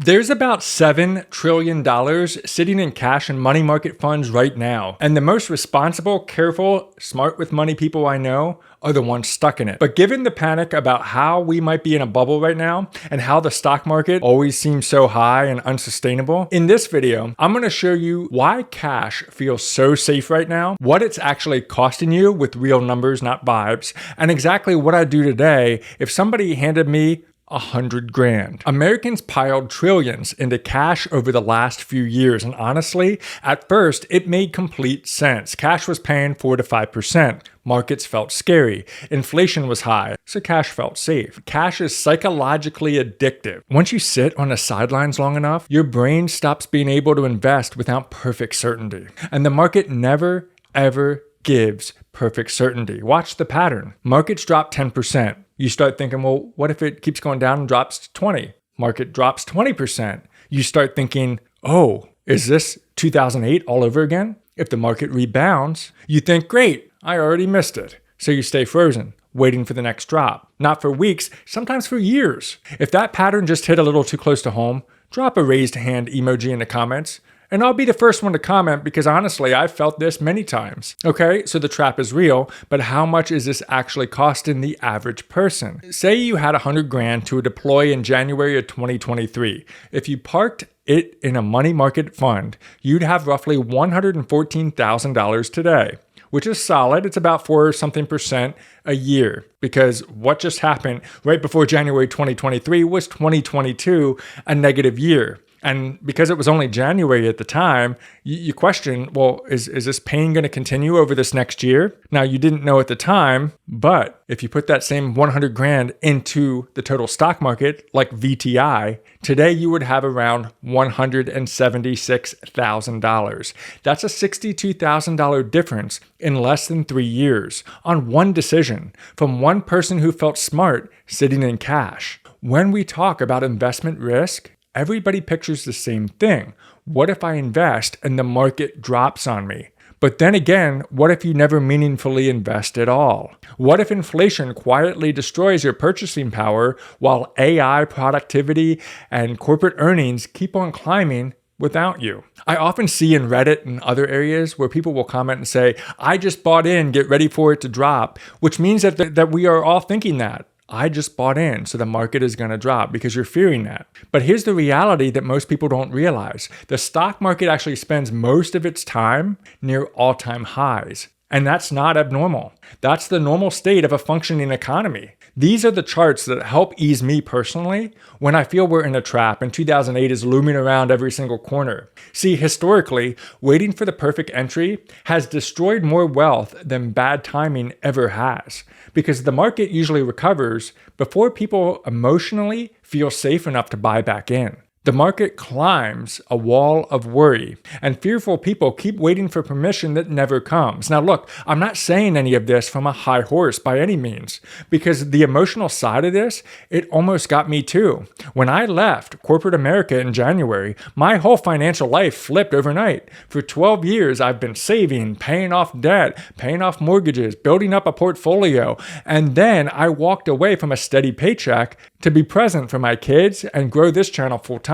There's about $7 trillion sitting in cash and money market funds right now. And the most responsible, careful, smart with money people I know are the ones stuck in it. But given the panic about how we might be in a bubble right now and how the stock market always seems so high and unsustainable, in this video, I'm going to show you why cash feels so safe right now, what it's actually costing you with real numbers, not vibes, and exactly what I'd do today if somebody handed me 100 grand. Americans piled trillions into cash over the last few years, and honestly, at first, it made complete sense. Cash was paying 4 to 5%. Markets felt scary. Inflation was high, so cash felt safe. Cash is psychologically addictive. Once you sit on the sidelines long enough, your brain stops being able to invest without perfect certainty. And the market never, ever gives perfect certainty. Watch the pattern. Markets drop 10%. You start thinking, well, what if it keeps going down and drops to 20? Market drops 20%. You start thinking, oh, is this 2008 all over again? If the market rebounds, you think, great, I already missed it. So you stay frozen, waiting for the next drop. Not for weeks, sometimes for years. If that pattern just hit a little too close to home, drop a raised hand emoji in the comments. And I'll be the first one to comment because honestly, I've felt this many times. Okay, so the trap is real, but how much is this actually costing the average person? Say you had 100 grand to deploy in January of 2023. If you parked it in a money market fund, you'd have roughly $114,000 today, which is solid. It's about 4% a year, because what just happened right before January 2023 was 2022, a negative year. And because it was only January at the time, you question, well, is this pain going to continue over this next year? Now, you didn't know at the time, but if you put that same 100 grand into the total stock market, like VTI, today you would have around $176,000. That's a $62,000 difference in less than 3 years on one decision from one person who felt smart sitting in cash. When we talk about investment risk, everybody pictures the same thing. What if I invest and the market drops on me? But then again, what if you never meaningfully invest at all? What if inflation quietly destroys your purchasing power while AI, productivity, and corporate earnings keep on climbing without you? I often see in Reddit and other areas where people will comment and say, I just bought in, get ready for it to drop, which means that we are all thinking that. I just bought in, so the market is going to drop because you're fearing that. But here's the reality that most people don't realize. The stock market actually spends most of its time near all-time highs. And that's not abnormal. That's the normal state of a functioning economy. These are the charts that help ease me personally when I feel we're in a trap and 2008 is looming around every single corner. See, historically, waiting for the perfect entry has destroyed more wealth than bad timing ever has, because the market usually recovers before people emotionally feel safe enough to buy back in. The market climbs a wall of worry, and fearful people keep waiting for permission that never comes. Now look, I'm not saying any of this from a high horse by any means, because the emotional side of this, it almost got me too. When I left corporate America in January, my whole financial life flipped overnight. For 12 years, I've been saving, paying off debt, paying off mortgages, building up a portfolio, and then I walked away from a steady paycheck to be present for my kids and grow this channel full time.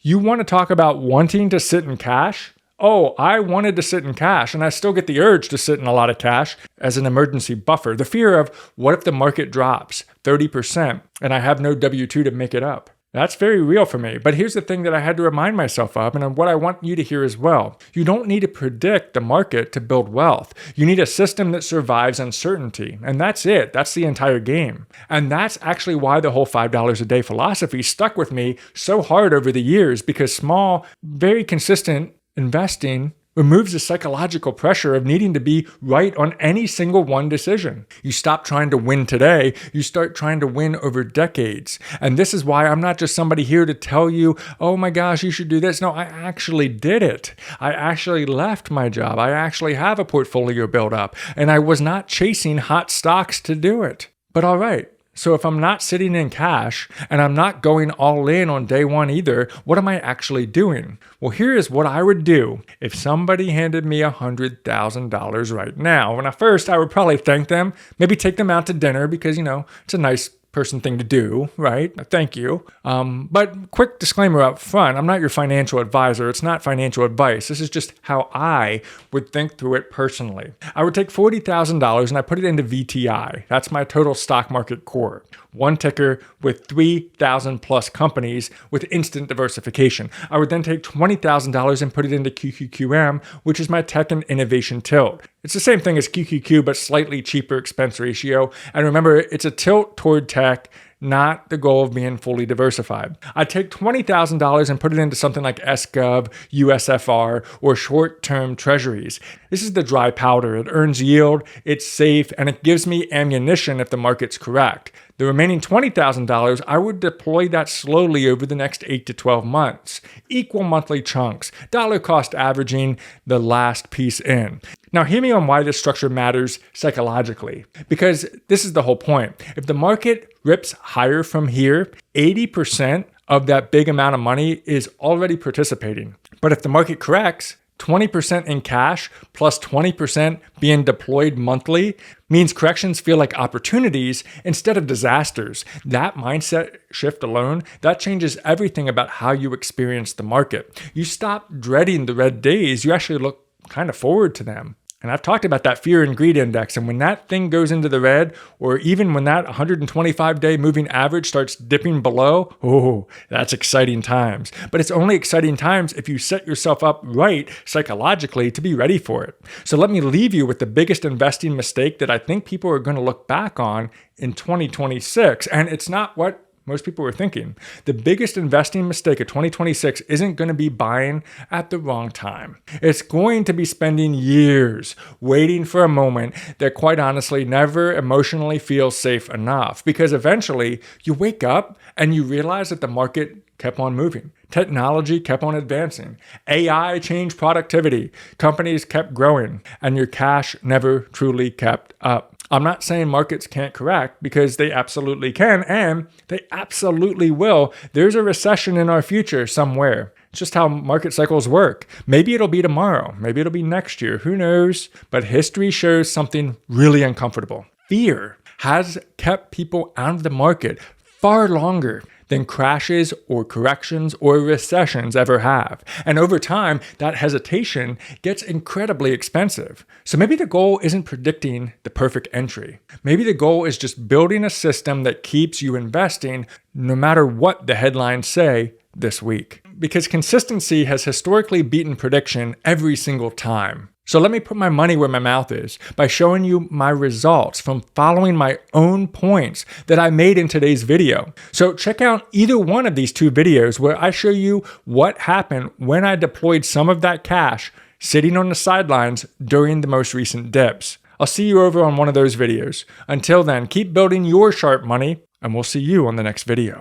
You want to talk about wanting to sit in cash? Oh, I wanted to sit in cash, and I still get the urge to sit in a lot of cash as an emergency buffer. The fear of, what if the market drops 30% and I have no W-2 to make it up? That's very real for me. But here's the thing that I had to remind myself of, and what I want you to hear as well. You don't need to predict the market to build wealth. You need a system that survives uncertainty. And that's it. That's the entire game. And that's actually why the whole $5 a day philosophy stuck with me so hard over the years, because small, very consistent investing removes the psychological pressure of needing to be right on any single one decision. You stop trying to win today, you start trying to win over decades. And this is why I'm not just somebody here to tell you, oh my gosh, you should do this. No, I actually did it. I actually left my job. I actually have a portfolio built up, and I was not chasing hot stocks to do it. But all right. So if I'm not sitting in cash and I'm not going all in on day one either, what am I actually doing? Well, here is what I would do if somebody handed me $100,000 right now. And at first, I would probably thank them, maybe take them out to dinner because, it's a nice person thing to do, right? Thank you. But quick disclaimer up front, I'm not your financial advisor. It's not financial advice. This is just how I would think through it personally. I would take $40,000 and I put it into VTI. That's my total stock market core. One ticker with 3,000 plus companies with instant diversification. I would then take $20,000 and put it into QQQM, which is my tech and innovation tilt. It's the same thing as QQQ, but slightly cheaper expense ratio. And remember, it's a tilt toward tech, not the goal of being fully diversified. I'd take $20,000 and put it into something like SGov, USFR, or short-term treasuries. This is the dry powder. It earns yield, it's safe, and it gives me ammunition if the market's correct. The remaining $20,000, I would deploy that slowly over the next 8 to 12 months. Equal monthly chunks, dollar cost averaging the last piece in. Now, hear me on why this structure matters psychologically, because this is the whole point. If the market rips higher from here, 80% of that big amount of money is already participating. But if the market corrects, 20% in cash plus 20% being deployed monthly means corrections feel like opportunities instead of disasters. That mindset shift alone, that changes everything about how you experience the market. You stop dreading the red days, you actually look kind of forward to them. And I've talked about that fear and greed index. And when that thing goes into the red, or even when that 125-day moving average starts dipping below, oh, that's exciting times. But it's only exciting times if you set yourself up right psychologically to be ready for it. So let me leave you with the biggest investing mistake that I think people are going to look back on in 2026. And it's not what most people were thinking. The biggest investing mistake of 2026 isn't going to be buying at the wrong time. It's going to be spending years waiting for a moment that quite honestly never emotionally feels safe enough, because eventually you wake up and you realize that the market kept on moving. Technology kept on advancing. AI changed productivity. Companies kept growing, and your cash never truly kept up. I'm not saying markets can't correct, because they absolutely can, and they absolutely will. There's a recession in our future somewhere. It's just how market cycles work. Maybe it'll be tomorrow. Maybe it'll be next year. Who knows? But history shows something really uncomfortable. Fear has kept people out of the market far longer than crashes or corrections or recessions ever have. And over time, that hesitation gets incredibly expensive. So maybe the goal isn't predicting the perfect entry. Maybe the goal is just building a system that keeps you investing no matter what the headlines say this week. Because consistency has historically beaten prediction every single time. So let me put my money where my mouth is by showing you my results from following my own points that I made in today's video. So check out either one of these two videos where I show you what happened when I deployed some of that cash sitting on the sidelines during the most recent dips. I'll see you over on one of those videos. Until then, keep building your Sharpe money, and we'll see you on the next video.